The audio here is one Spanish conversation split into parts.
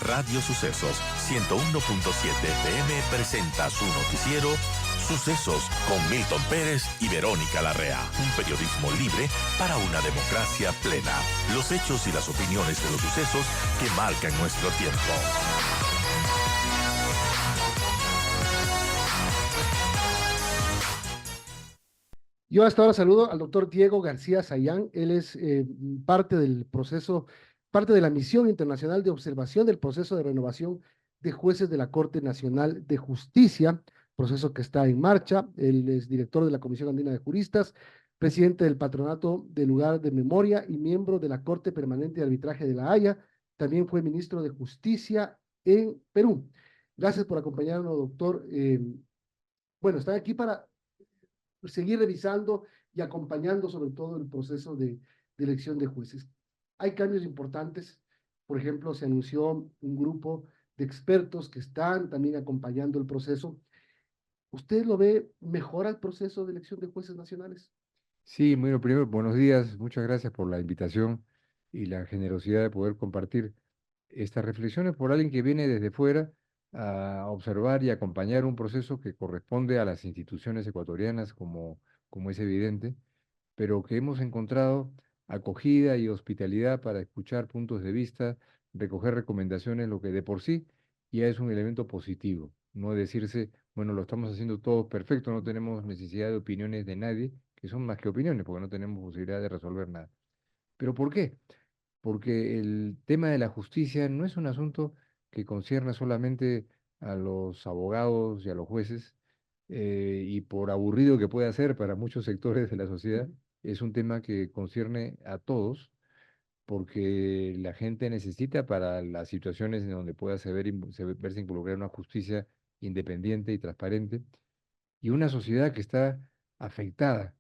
Radio Sucesos 101.7 FM presenta su noticiero Sucesos con Milton Pérez y Verónica Larrea. Un periodismo libre para una democracia plena. Los hechos y las opiniones de los sucesos que marcan nuestro tiempo. Yo hasta ahora saludo al doctor Diego García Sayán. Él es parte del proceso, parte de la misión internacional de observación del proceso de renovación de jueces de la Corte Nacional de Justicia, proceso que está en marcha. Él es director de la Comisión Andina de Juristas, presidente del Patronato del Lugar de Memoria y miembro de la Corte Permanente de Arbitraje de La Haya. También fue ministro de Justicia en Perú. Gracias por acompañarnos, doctor. Bueno, están aquí para seguir revisando y acompañando sobre todo el proceso de elección de jueces. Hay cambios importantes. Por ejemplo, se anunció un grupo de expertos que están también acompañando el proceso. ¿Usted lo ve mejora el proceso de elección de jueces nacionales? Sí, bueno, primero, buenos días, muchas gracias por la invitación y la generosidad de poder compartir estas reflexiones por alguien que viene desde fuera a observar y acompañar un proceso que corresponde a las instituciones ecuatorianas, como es evidente, pero que hemos encontrado acogida y hospitalidad para escuchar puntos de vista, recoger recomendaciones, lo que de por sí ya es un elemento positivo. No decirse, bueno, lo estamos haciendo todo perfecto, no tenemos necesidad de opiniones de nadie, que son más que opiniones, porque no tenemos posibilidad de resolver nada. ¿Pero por qué? Porque el tema de la justicia no es un asunto que concierne solamente a los abogados y a los jueces, y por aburrido que pueda ser para muchos sectores de la sociedad, es un tema que concierne a todos, porque la gente necesita para las situaciones en donde pueda verse involucrada en una justicia independiente y transparente, y una sociedad que está afectada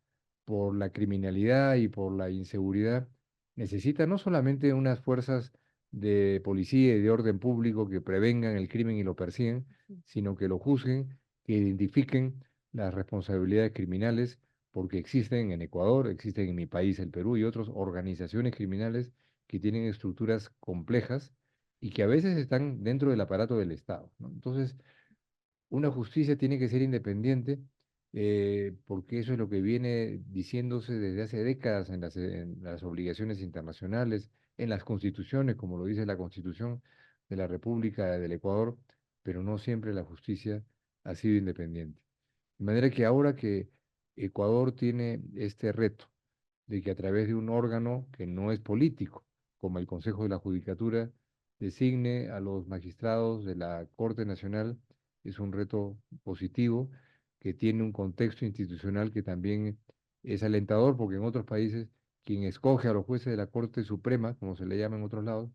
por la criminalidad y por la inseguridad, necesita no solamente unas fuerzas de policía y de orden público que prevengan el crimen y lo persigan, sino que lo juzguen, que identifiquen las responsabilidades criminales, porque existen en Ecuador, existen en mi país, el Perú, y otras organizaciones criminales que tienen estructuras complejas y que a veces están dentro del aparato del Estado, ¿no? Entonces, una justicia tiene que ser independiente, porque eso es lo que viene diciéndose desde hace décadas en las obligaciones internacionales, en las constituciones, como lo dice la Constitución de la República del Ecuador, pero no siempre la justicia ha sido independiente. De manera que ahora que Ecuador tiene este reto de que a través de un órgano que no es político, como el Consejo de la Judicatura, designe a los magistrados de la Corte Nacional, es un reto positivo que tiene un contexto institucional que también es alentador, porque en otros países quien escoge a los jueces de la Corte Suprema, como se le llama en otros lados,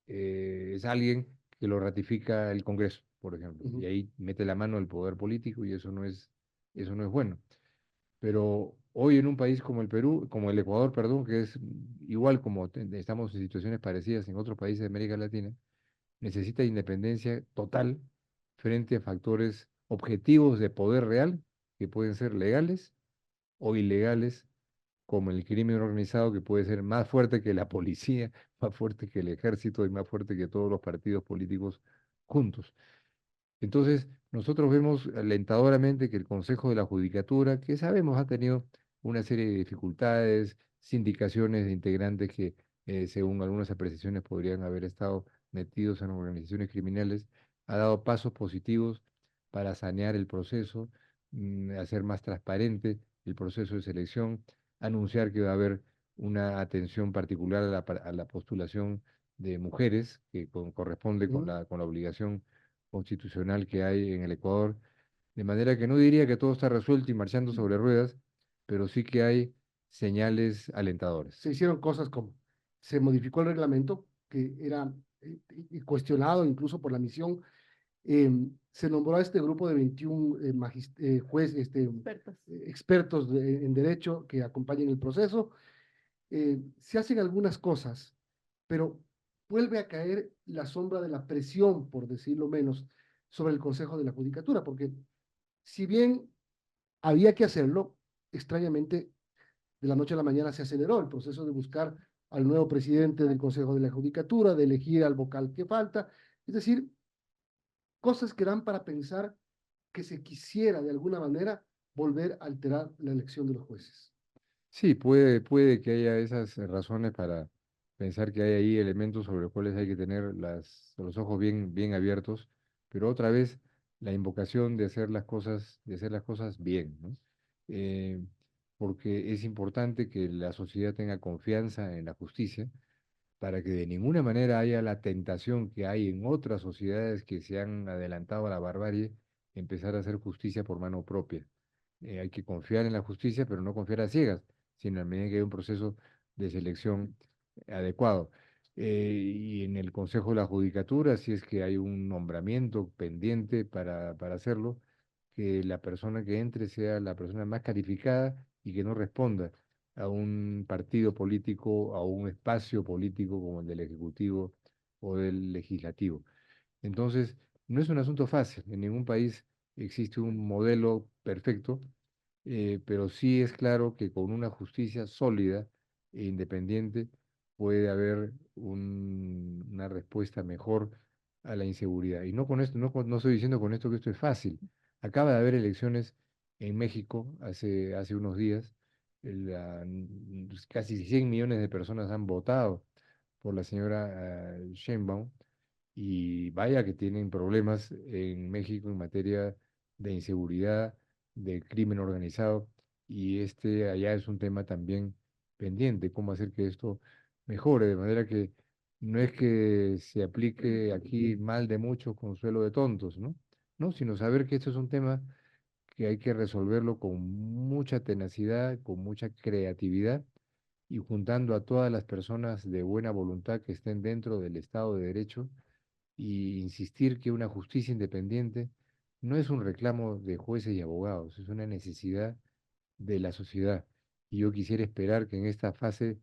es alguien que lo ratifica el Congreso, por ejemplo, y ahí mete la mano el poder político y eso no es bueno. Pero hoy en un país como el Perú, como el Ecuador, perdón, que es igual como estamos en situaciones parecidas en otros países de América Latina, necesita independencia total frente a factores objetivos de poder real que pueden ser legales o ilegales, como el crimen organizado, que puede ser más fuerte que la policía, más fuerte que el ejército y más fuerte que todos los partidos políticos juntos. Entonces, nosotros vemos alentadoramente que el Consejo de la Judicatura, que sabemos ha tenido una serie de dificultades, sindicaciones de integrantes que, según algunas apreciaciones, podrían haber estado metidos en organizaciones criminales, ha dado pasos positivos para sanear el proceso, hacer más transparente el proceso de selección, anunciar que va a haber una atención particular a la postulación de mujeres, que corresponde con la obligación constitucional que hay en el Ecuador, de manera que no diría que todo está resuelto y marchando sobre ruedas, pero sí que hay señales alentadoras. Se hicieron cosas como, se modificó el reglamento, que era cuestionado incluso por la misión. Se nombró a este grupo de 21 expertos en derecho que acompañen el proceso. Se hacen algunas cosas, pero vuelve a caer la sombra de la presión, por decirlo menos, sobre el Consejo de la Judicatura, porque si bien había que hacerlo, extrañamente, de la noche a la mañana se aceleró el proceso de buscar al nuevo presidente del Consejo de la Judicatura, de elegir al vocal que falta, Es decir, cosas que dan para pensar que se quisiera de alguna manera volver a alterar la elección de los jueces. Sí, puede que haya esas razones para pensar que hay ahí elementos sobre los cuales hay que tener los ojos bien abiertos, pero otra vez la invocación de hacer las cosas bien, ¿no? Eh, Porque es importante que la sociedad tenga confianza en la justicia para que de ninguna manera haya la tentación que hay en otras sociedades que se han adelantado a la barbarie, empezar a hacer justicia por mano propia. Hay que confiar en la justicia, pero no confiar a ciegas, sino a medida que hay un proceso de selección adecuado. Y en el Consejo de la Judicatura, si es que hay un nombramiento pendiente para hacerlo, que la persona que entre sea la persona más calificada y que no responda a un partido político, a un espacio político como el del Ejecutivo o del Legislativo. Entonces, no es un asunto fácil. En ningún país existe un modelo perfecto, pero sí es claro que con una justicia sólida e independiente puede haber una respuesta mejor a la inseguridad. Y no con esto, no estoy diciendo con esto que esto es fácil. Acaba de haber elecciones en México hace unos días. Casi 100 millones de personas han votado por la señora Sheinbaum y vaya que tienen problemas en México en materia de inseguridad, de crimen organizado, y este allá es un tema también pendiente, cómo hacer que esto mejore, de manera que no es que se aplique aquí mal de muchos, consuelo de tontos, ¿no? No, sino saber que esto es un tema que hay que resolverlo con mucha tenacidad, con mucha creatividad y juntando a todas las personas de buena voluntad que estén dentro del Estado de Derecho y insistir que una justicia independiente no es un reclamo de jueces y abogados, es una necesidad de la sociedad. Y yo quisiera esperar que en esta fase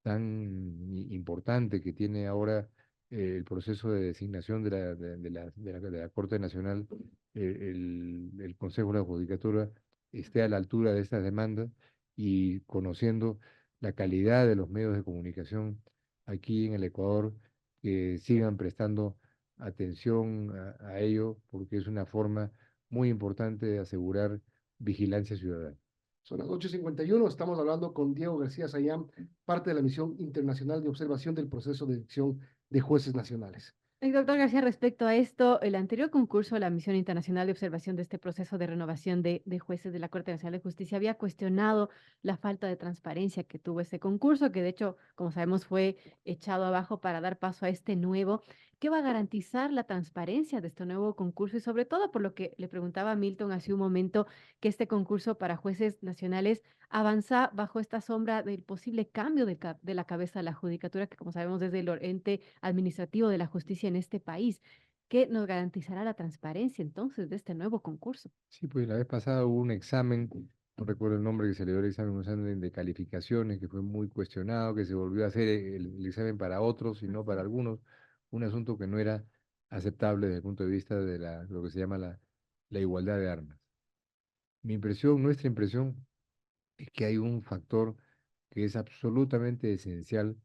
tan importante que tiene ahora el proceso de designación de la Corte Nacional, el Consejo de la Judicatura esté a la altura de estas demandas y conociendo la calidad de los medios de comunicación aquí en el Ecuador, que sigan prestando atención a ello, porque es una forma muy importante de asegurar vigilancia ciudadana. Son las 8:51, estamos hablando con Diego García Sayán, parte de la misión internacional de observación del proceso de elección de jueces nacionales. Doctor García, respecto a esto, el anterior concurso, la Misión Internacional de Observación de este proceso de renovación de jueces de la Corte Nacional de Justicia, había cuestionado la falta de transparencia que tuvo ese concurso, que de hecho, como sabemos, fue echado abajo para dar paso a este nuevo. ¿Qué va a garantizar la transparencia de este nuevo concurso? Y sobre todo, por lo que le preguntaba a Milton hace un momento, que este concurso para jueces nacionales avanza bajo esta sombra del posible cambio de la cabeza de la judicatura, que como sabemos es el ente administrativo de la justicia en este país. ¿Qué nos garantizará la transparencia entonces de este nuevo concurso? Sí, pues la vez pasada hubo un examen, no recuerdo el nombre que se le dio el examen, un examen de calificaciones que fue muy cuestionado, que se volvió a hacer el examen para otros y no para algunos, un asunto que no era aceptable desde el punto de vista de lo que se llama la igualdad de armas. Mi impresión, nuestra impresión, es que hay un factor que es absolutamente esencial,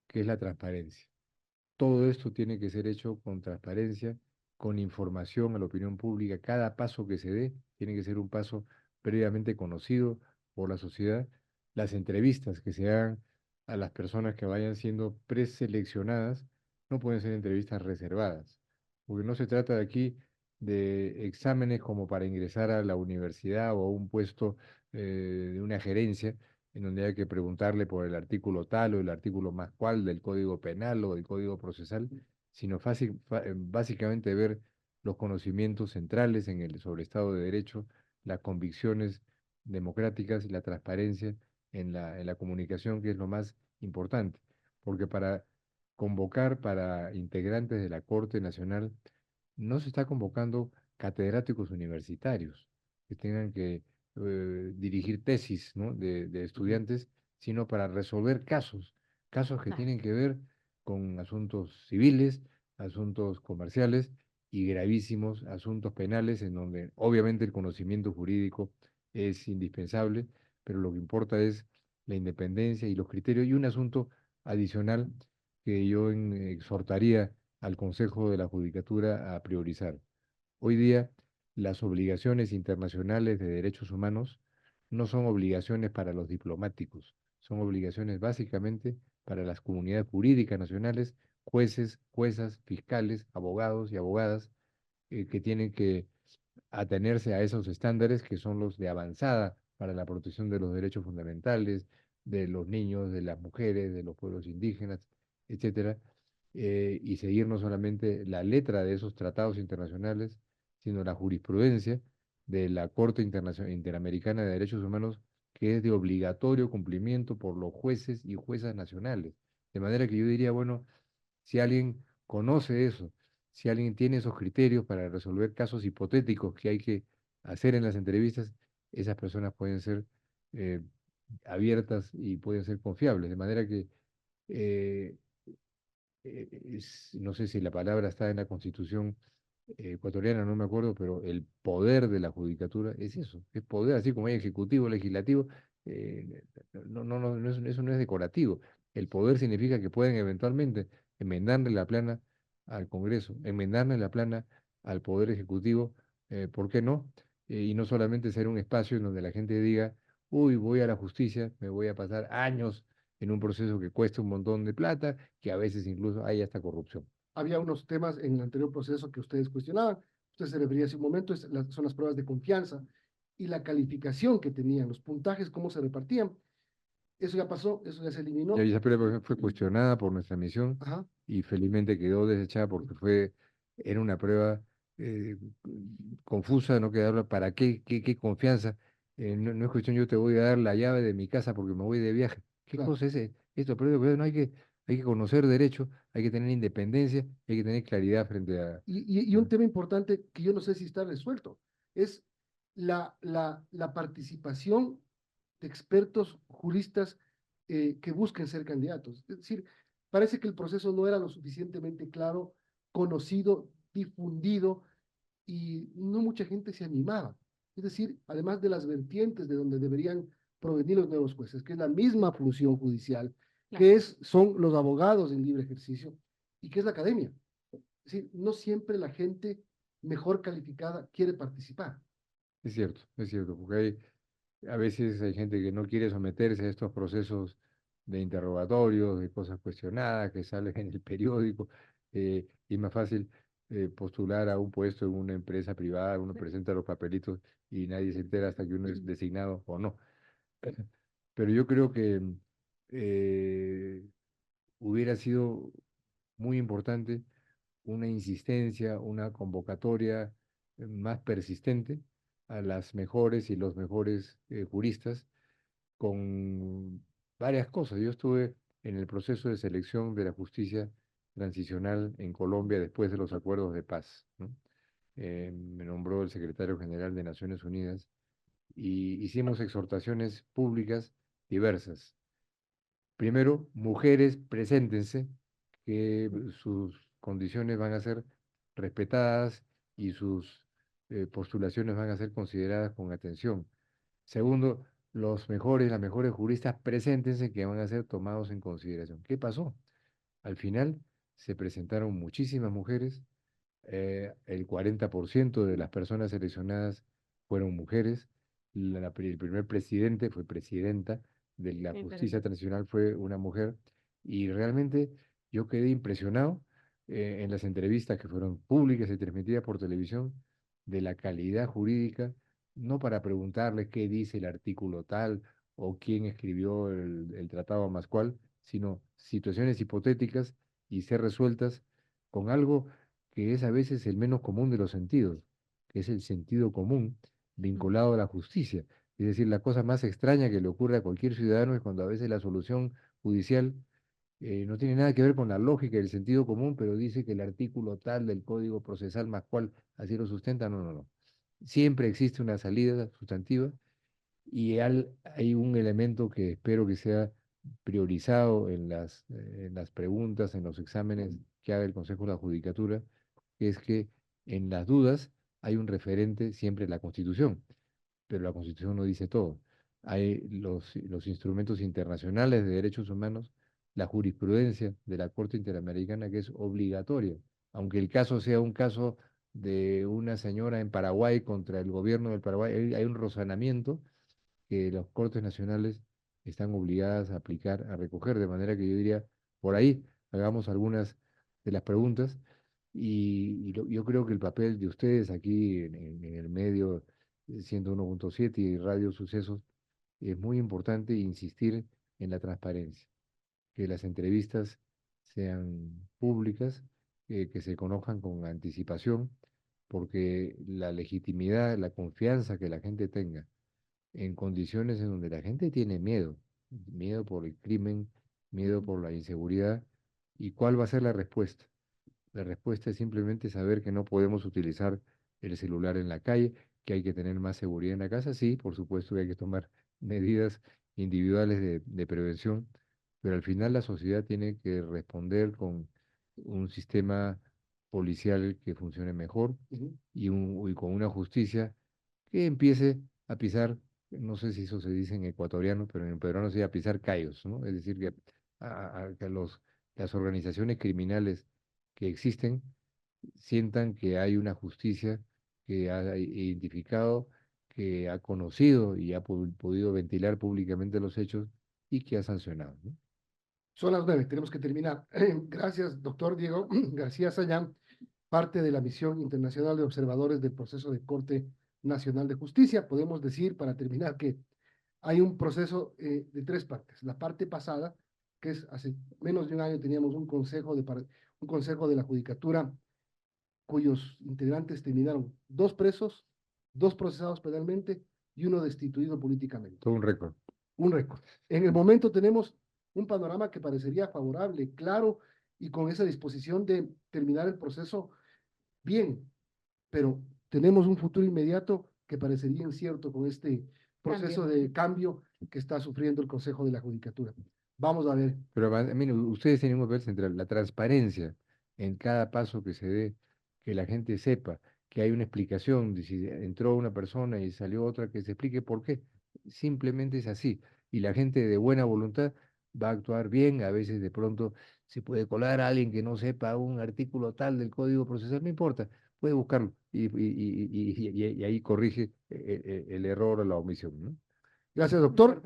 que es la transparencia. Todo esto tiene que ser hecho con transparencia, con información a la opinión pública. Cada paso que se dé tiene que ser un paso previamente conocido por la sociedad. Las entrevistas que se hagan a las personas que vayan siendo preseleccionadas no pueden ser entrevistas reservadas, porque no se trata de aquí de exámenes como para ingresar a la universidad o a un puesto de una gerencia en donde hay que preguntarle por el artículo tal o el artículo más cual del Código Penal o del Código Procesal, sino básicamente ver los conocimientos centrales sobre Estado de Derecho, las convicciones democráticas y la transparencia en la comunicación, que es lo más importante, porque para convocar para integrantes de la Corte Nacional no se está convocando catedráticos universitarios que tengan que dirigir tesis, ¿no? de estudiantes, sino para resolver casos que Claro. tienen que ver con asuntos civiles, asuntos comerciales y gravísimos asuntos penales, en donde obviamente el conocimiento jurídico es indispensable, pero lo que importa es la independencia y los criterios. Y un asunto adicional que yo exhortaría al Consejo de la Judicatura a priorizar. Hoy día, las obligaciones internacionales de derechos humanos no son obligaciones para los diplomáticos, son obligaciones básicamente para las comunidades jurídicas nacionales, jueces, juezas, fiscales, abogados y abogadas, que tienen que atenerse a esos estándares que son los de avanzada para la protección de los derechos fundamentales, de los niños, de las mujeres, de los pueblos indígenas, etcétera, y seguir no solamente la letra de esos tratados internacionales, sino la jurisprudencia de la Corte Interamericana de Derechos Humanos, que es de obligatorio cumplimiento por los jueces y juezas nacionales. De manera que yo diría, bueno, si alguien conoce eso, si alguien tiene esos criterios para resolver casos hipotéticos que hay que hacer en las entrevistas, esas personas pueden ser eh, abiertas y pueden ser confiables. De manera que eh, no sé si la palabra está en la Constitución ecuatoriana, no me acuerdo, pero el poder de la judicatura es eso, es poder, así como hay ejecutivo, legislativo, eso no es decorativo. El poder significa que pueden eventualmente enmendarle la plana al Congreso, enmendarle la plana al Poder Ejecutivo, ¿por qué no? Y no solamente ser un espacio en donde la gente diga, uy, voy a la justicia, me voy a pasar años en un proceso que cuesta un montón de plata, que a veces incluso hay hasta corrupción. Había unos temas en el anterior proceso que ustedes cuestionaban. Usted se refería hace un momento, son las pruebas de confianza y la calificación que tenían, los puntajes, cómo se repartían. Eso ya pasó, eso ya se Ya eliminó. esa prueba fue cuestionada por nuestra misión Ajá, y felizmente quedó desechada porque era una prueba eh, confusa, no quedaba para qué confianza. No es cuestión, yo te voy a dar la llave de mi casa porque me voy de viaje. ¿Qué claro. cosa es esto? Pero no hay que conocer derecho, hay que tener independencia, hay que tener claridad frente a... Y un tema importante que yo no sé si está resuelto es la participación de expertos juristas que busquen ser candidatos. Es decir, parece que el proceso no era lo suficientemente claro, conocido, difundido, y no mucha gente se animaba. Es decir, además de las vertientes de donde deberían provenir los nuevos jueces, que es la misma función judicial, Claro. que son los abogados en libre ejercicio y que es la academia. Es decir, no siempre la gente mejor calificada quiere participar. Es cierto, porque a veces hay gente que no quiere someterse a estos procesos de interrogatorios, de cosas cuestionadas que salen en el periódico, y es más fácil postular a un puesto en una empresa privada, uno presenta los papelitos y nadie se entera hasta que uno es designado o no. Pero yo creo que eh, hubiera sido muy importante una insistencia, una convocatoria más persistente a las mejores y los mejores juristas con varias cosas. Yo estuve en el proceso de selección de la justicia transicional en Colombia después de los acuerdos de paz, ¿no? Me nombró el secretario general de Naciones Unidas y hicimos exhortaciones públicas diversas. Primero, mujeres, preséntense, que sus condiciones van a ser respetadas y sus postulaciones van a ser consideradas con atención. Segundo, las mejores juristas, preséntense, que van a ser tomados en consideración. ¿Qué pasó? Al final se presentaron muchísimas mujeres, el 40% de las personas seleccionadas fueron mujeres, el primer presidente fue presidenta de la Qué justicia interesante. transicional fue una mujer, y realmente yo quedé impresionado en las entrevistas que fueron públicas y transmitidas por televisión de la calidad jurídica, no para preguntarle qué dice el artículo tal o quién escribió el tratado más cual, sino situaciones hipotéticas y ser resueltas con algo que es a veces el menos común de los sentidos, que es el sentido común Mm. vinculado a la justicia. Es decir, la cosa más extraña que le ocurre a cualquier ciudadano es cuando a veces la solución judicial no tiene nada que ver con la lógica y el sentido común, pero dice que el artículo tal del Código Procesal más cual así lo sustenta. No, no, no. Siempre existe una salida sustantiva y hay un elemento que espero que sea priorizado en las preguntas, en los exámenes que haga el Consejo de la Judicatura, que es que en las dudas hay un referente siempre en la Constitución, pero la Constitución no dice todo. Hay los instrumentos internacionales de derechos humanos la jurisprudencia de la Corte Interamericana, que es obligatoria, aunque el caso sea un caso de una señora en Paraguay contra el gobierno del Paraguay, hay un razonamiento que las Cortes Nacionales están obligadas a aplicar, a recoger, de manera que yo diría, por ahí hagamos algunas de las preguntas yo creo que el papel de ustedes aquí en el medio 101.7 y Radio Sucesos es muy importante insistir en la transparencia, que las entrevistas sean públicas, que se conozcan con anticipación, porque la legitimidad, la confianza que la gente tenga en condiciones en donde la gente tiene miedo, miedo por el crimen, miedo por la inseguridad, ¿y cuál va a ser la respuesta? La respuesta es simplemente saber que no podemos utilizar el celular en la calle, que hay que tener más seguridad en la casa. Sí, por supuesto que hay que tomar medidas individuales de prevención, pero al final la sociedad tiene que responder con un sistema policial que funcione mejor Ujú. y con una justicia que empiece a pisar, no sé si eso se dice en ecuatoriano, pero en peruano se dice a pisar callos, ¿no? Es decir, que, que las organizaciones criminales que existen sientan que hay una justicia que ha identificado, que ha conocido y ha podido ventilar públicamente los hechos y que ha sancionado, ¿no? Son las 9, tenemos que terminar. Gracias, doctor Diego García Sayán, parte de la misión internacional de observadores del proceso de Corte Nacional de Justicia. Podemos decir, para terminar, que hay un proceso de tres partes. La parte pasada, que es hace menos de un año teníamos un consejo de la Judicatura cuyos integrantes terminaron dos presos, dos procesados penalmente y uno destituido políticamente. Todo un récord. Un récord. En el momento tenemos un panorama que parecería favorable, claro, y con esa disposición de terminar el proceso bien, pero tenemos un futuro inmediato que parecería incierto con este proceso de cambio que está sufriendo el Consejo de la Judicatura. Vamos a ver. Pero mire, ustedes tienen un papel central, la transparencia en cada paso que se dé, que la gente sepa que hay una explicación de si entró una persona y salió otra, que se explique por qué. Simplemente es así. Y la gente de buena voluntad va a actuar bien. A veces de pronto se puede colar a alguien que no sepa un artículo tal del Código Procesal, no importa, puede buscarlo y ahí corrige el error o la omisión, ¿no? Gracias, doctor.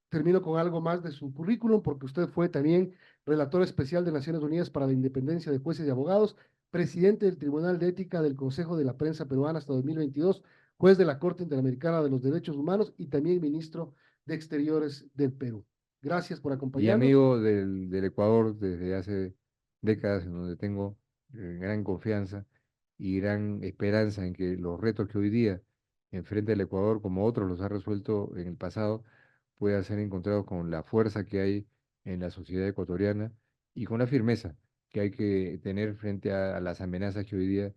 Termino con algo más de su currículum, porque usted fue también relator especial de Naciones Unidas para la Independencia de Jueces y Abogados, presidente del Tribunal de Ética del Consejo de la Prensa Peruana hasta 2022, juez de la Corte Interamericana de los Derechos Humanos y también ministro de Exteriores del Perú. Gracias por Y acompañarnos. amigo del Ecuador desde hace décadas, en donde tengo gran confianza y gran esperanza en que los retos que hoy día enfrenta el Ecuador, como otros los ha resuelto en el pasado, puedan ser encontrados con la fuerza que hay en la sociedad ecuatoriana y con la firmeza que hay que tener frente a las amenazas que hoy día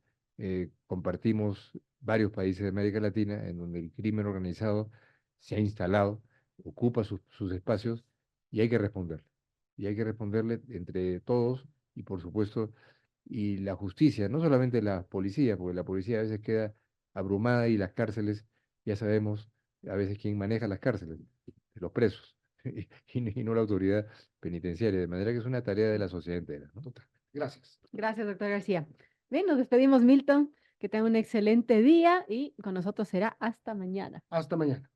compartimos varios países de América Latina, en donde el crimen organizado se ha instalado, ocupa sus espacios y hay que responderle. Y hay que responderle entre todos y por supuesto, y la justicia, no solamente la policía, porque la policía a veces queda abrumada y las cárceles, ya sabemos a veces quién maneja las cárceles, los presos, y no la autoridad penitenciaria, de manera que es una tarea de la sociedad entera, ¿no? Gracias. Gracias, doctor García. Bien, nos despedimos, Milton. Que tenga un excelente día y con nosotros será hasta mañana. Hasta mañana.